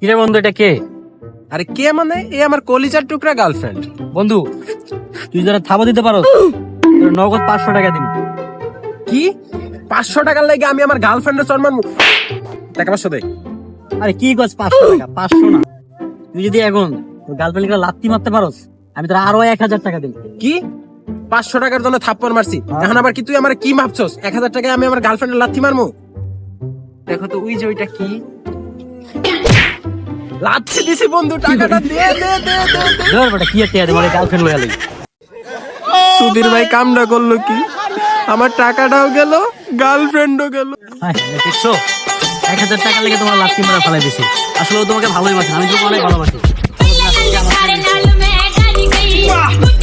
কিরে বন্ধু, এটা কে? আরে কে মানে এ আমার কলিজার টুকরা গার্লফ্রেন্ড। বন্ধু, তুই যারা থাবা দিতে পারো নগদ 500 টাকা দিন। কি 500 টাকার লাগে আমি আমার গার্লফ্রেন্ডের সম্মান টাকা 500 দেই? আরে কি গছ 500 টাকা? 500 না, তুই যদি এখন গার্লফ্রেন্ডকে লাত্তি মারতে পারোস আমি তোর আরো 1000 টাকা দিন। কি 500 টাকার জন্য থাপ্পড় মারছি, এখন আবার কি তুই আমার কি ভাবছস 1000 টাকায় আমি আমার গার্লফ্রেন্ডের লাথি মারমু? দেখো তো ওই যে ওইটা কি লাথি দিছি বন্ধু, টাকাটা দে দে দে দে দে। ধর বেটা, কি আর তোমার গার্লফ্রেন্ড লয়ে লাগি। সুধীর ভাই কামটা করলো কি, আমার টাকাটাও গেল গার্লফ্রেন্ডও গেল। হ্যাঁ, দেখছো 1000 টাকা লেগে তোমার লাত্তি মারা ফেলাই দিছি। আসলে ও তোমাকে ভালোই বাসে, আমি তোমাকে অনেক ভালোবাসি। सारे नाल मैं डर गई